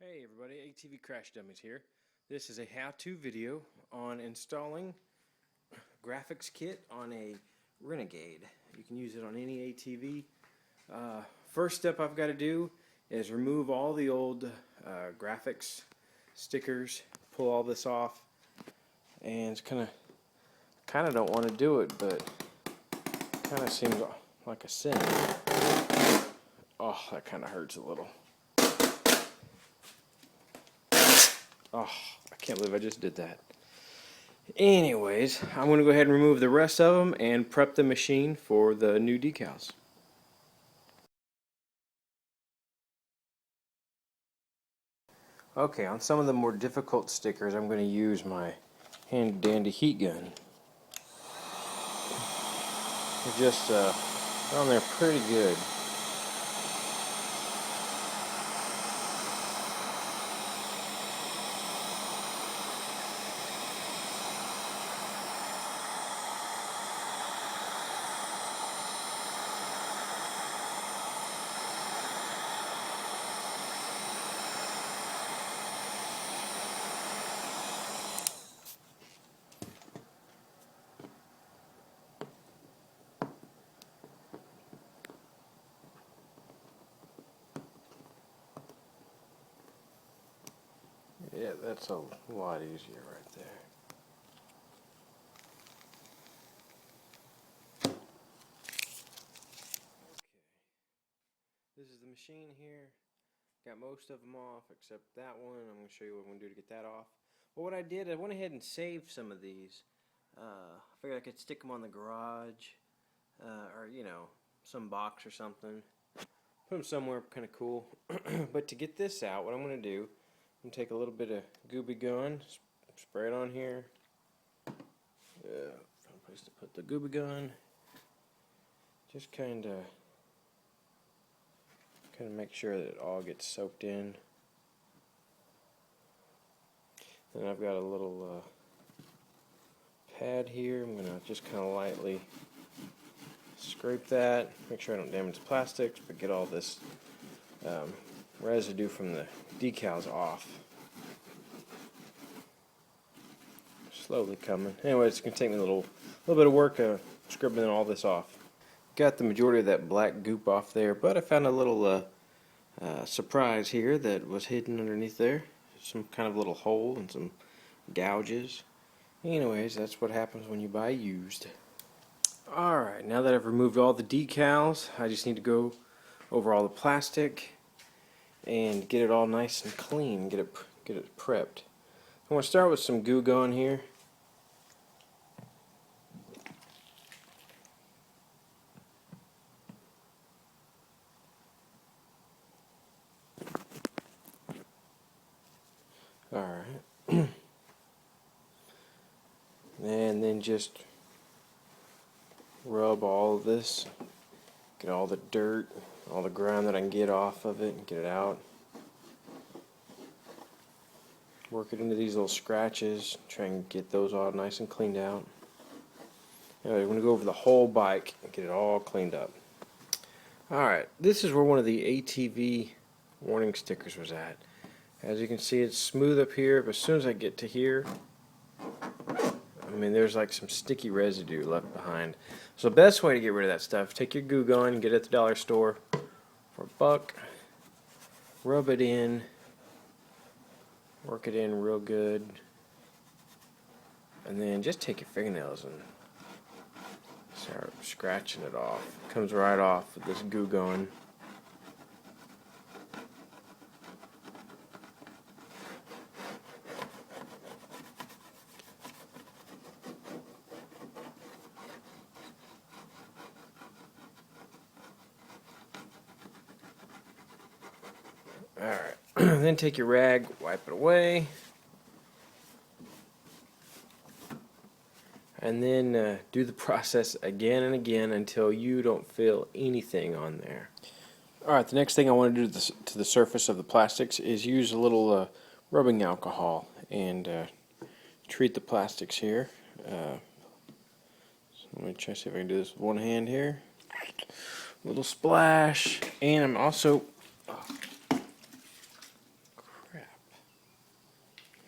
Hey everybody, ATV Crash Dummies here. This is a how-to video on installing graphics kit on a Renegade. You can use it on any ATV. First step I've got to do is remove all the old graphics stickers, pull all this off, and it's kind of don't want to do it, but kind of seems like a sin. Oh, that kind of hurts a little. Oh, I can't believe I just did that. Anyways, I'm going to go ahead and remove the rest of them and prep the machine for the new decals. Okay, on some of the more difficult stickers, I'm going to use my handy dandy heat gun. They're just on there pretty good. Yeah, that's a lot easier right there. Okay. This is the machine here. Got most of them off except that one. I'm going to show you what I'm going to do to get that off. But what I did, I went ahead and saved some of these. I figured I could stick them on the garage or, you know, some box or something. Put them somewhere kind of cool. But to get this out, what I'm going to do, I'm going to take a little bit of Gooby Gun, spray it on here. Find a place to put the Gooby Gun. Just kind of make sure that it all gets soaked in. Then I've got a little pad here. I'm going to just kind of lightly scrape that, make sure I don't damage the plastics, but get all this residue from the decals off. Slowly coming. Anyway, it's going to take me a little bit of work scribbling all this off. Got the majority of that black goop off there, but I found a little surprise here that was hidden underneath there. Some kind of little hole and some gouges. Anyways, that's what happens when you buy used. Alright, now that I've removed all the decals, I just need to go over all the plastic and get it all nice and clean, get it prepped. I'm going to start with some Goo Gone here. Alright. And then just rub all of this, get all the dirt, all the grime that I can get off of it and get it out. Work it into these little scratches, try and get those all nice and cleaned out. Anyway, I'm going to go over the whole bike and get it all cleaned up. Alright, this is where one of the ATV warning stickers was at. As you can see, it's smooth up here, but as soon as I get to here, I mean, there's like some sticky residue left behind. So the best way to get rid of that stuff, take your Goo Gone, get it at the dollar store for $1, rub it in, work it in real good, and then just take your fingernails and start scratching it off. It comes right off with this Goo Gone. Alright, then take your rag, wipe it away, and then do the process again and again until you don't feel anything on there. Alright, the next thing I want to do to the surface of the plastics is use a little rubbing alcohol and treat the plastics here. So let me try to see if I can do this with one hand here. A little splash, and I'm also... crap.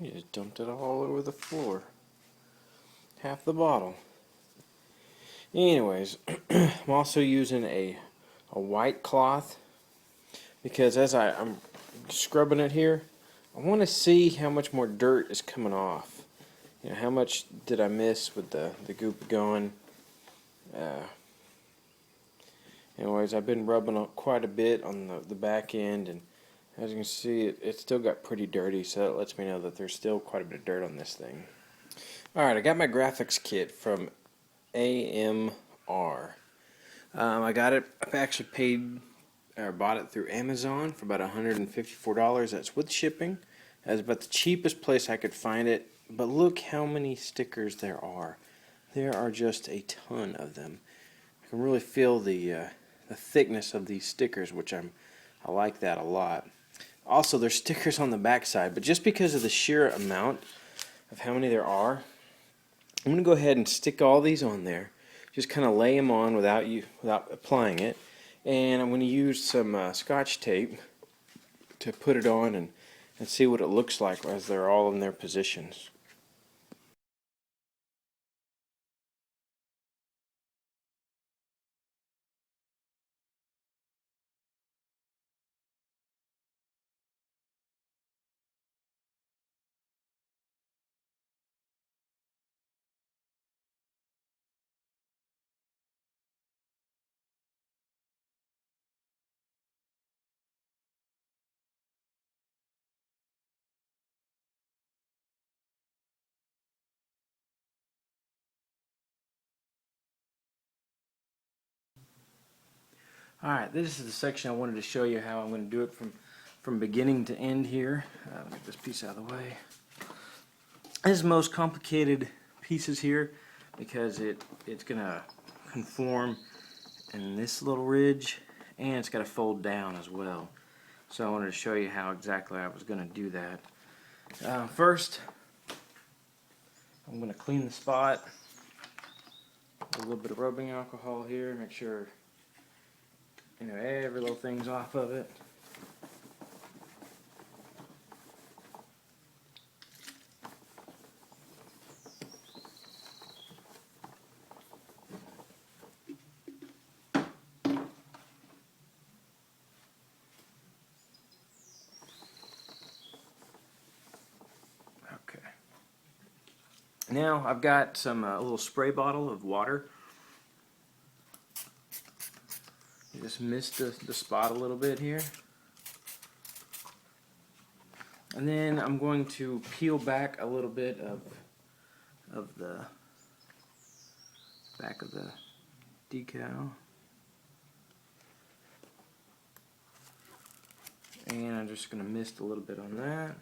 You just dumped it all over the floor. Half the bottle. Anyways, I'm also using a white cloth because as I'm scrubbing it here, I want to see how much more dirt is coming off. You know, how much did I miss with the goop going? Anyways, I've been rubbing up quite a bit on the back end, and as you can see, it still got pretty dirty, so that lets me know that there's still quite a bit of dirt on this thing. Alright, I got my graphics kit from AMR. I got it, I actually paid or bought it through Amazon for about $154. That's with shipping. That's about the cheapest place I could find it, but look how many stickers there are. There are just a ton of them. I can really feel the thickness of these stickers, which I like that a lot. Also, there's stickers on the back side, but just because of the sheer amount of how many there are, I'm going to go ahead and stick all these on there. Just kind of lay them on without applying it. And I'm going to use some Scotch tape to put it on and see what it looks like as they're all in their positions. Alright, this is the section I wanted to show you how I'm going to do it from beginning to end here. Get this piece out of the way. This is the most complicated pieces here because it's going to conform in this little ridge, and it's got to fold down as well. So I wanted to show you how exactly I was going to do that. First, I'm going to clean the spot with a little bit of rubbing alcohol here, make sure every little thing's off of it. Okay. Now I've got some a little spray bottle of water. Just missed the spot a little bit here. And then I'm going to peel back a little bit of the back of the decal. And I'm just going to mist a little bit on that.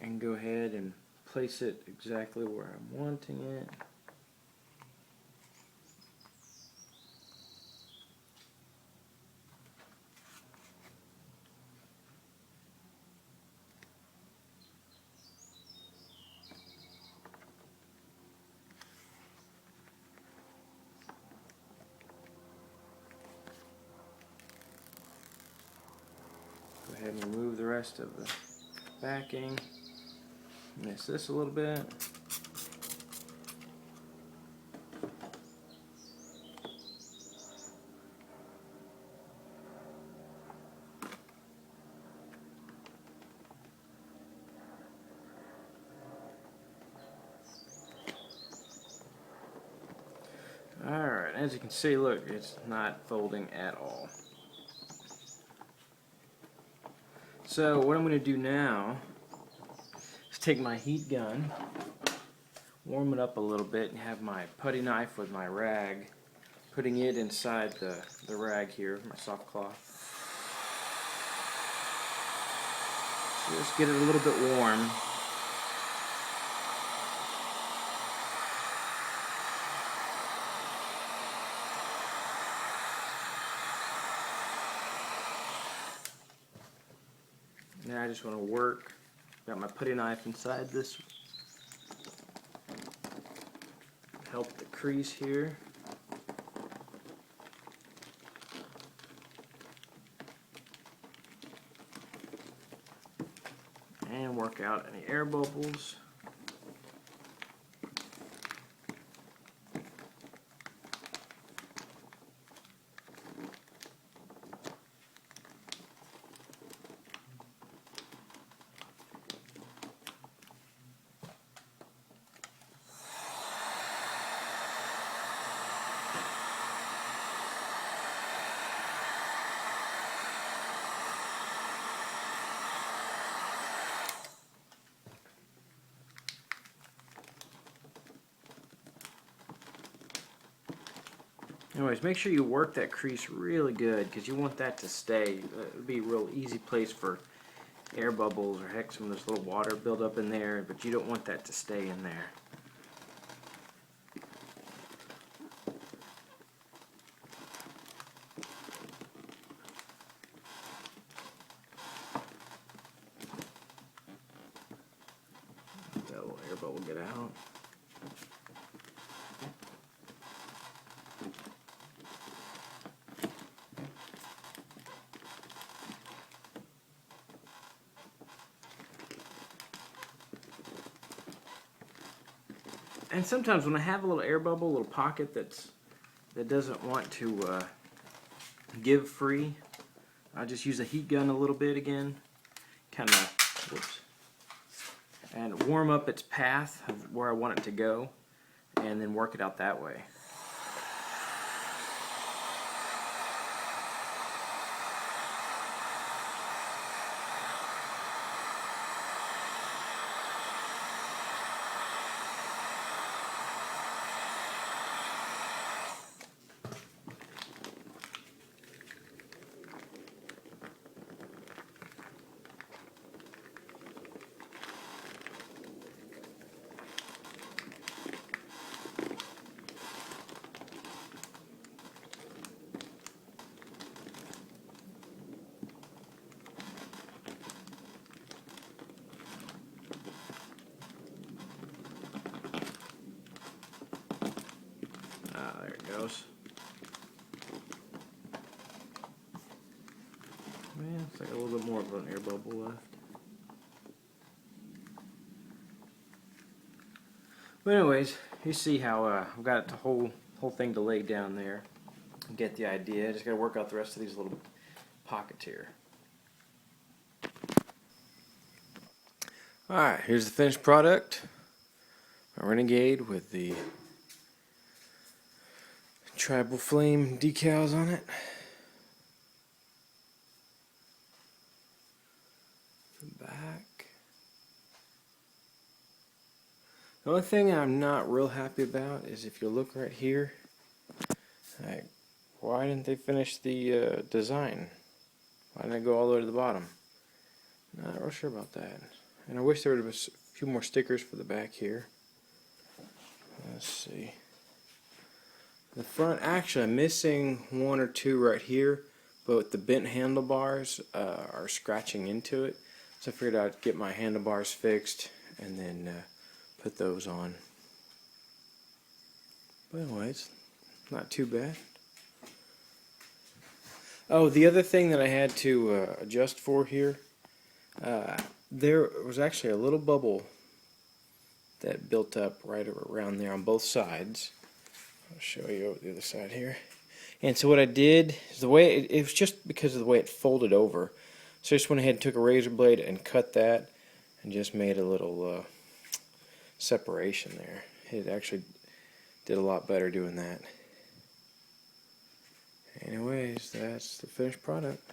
And go ahead and place it exactly where I'm wanting it. Go ahead and remove the rest of the backing. Mix this a little bit. Alright, as you can see, look, it's not folding at all. So what I'm going to do now is take my heat gun, warm it up a little bit, and have my putty knife with my rag, putting it inside the rag here, my soft cloth. Just get it a little bit warm. Now I just want to work. Got my putty knife inside this. Help the crease here. work out any air bubbles. Anyways, make sure you work that crease really good because you want that to stay. It would be a real easy place for air bubbles or heck, some of this little water build up in there, but you don't want that to stay in there. That little air bubble get out. And sometimes when I have a little air bubble, a little pocket that doesn't want to give free, I just use a heat gun a little bit again, kind of, whoops, and warm up its path of where I want it to go, and then work it out that way. There it goes. Man, it's like a little bit more of an air bubble left. But anyways, you see how I've got the whole thing to lay down there. Get the idea. Just got to work out the rest of these little pockets here. Alright, here's the finished product. A Renegade with the tribal flame decals on it. The back. The only thing I'm not real happy about is if you look right here, like, why didn't they finish the design? Why didn't I go all the way to the bottom? Not real sure about that. And I wish there would have been a few more stickers for the back here. Let's see. The front, actually I'm missing one or two right here, but the bent handlebars are scratching into it. So I figured I'd get my handlebars fixed and then put those on. But anyways, not too bad. Oh, the other thing that I had to adjust for here, there was actually a little bubble that built up right around there on both sides. I'll show you over the other side here. And so what I did is the way it was just because of the way it folded over. So I just went ahead and took a razor blade and cut that and just made a little separation there. It actually did a lot better doing that. Anyways, that's the finished product.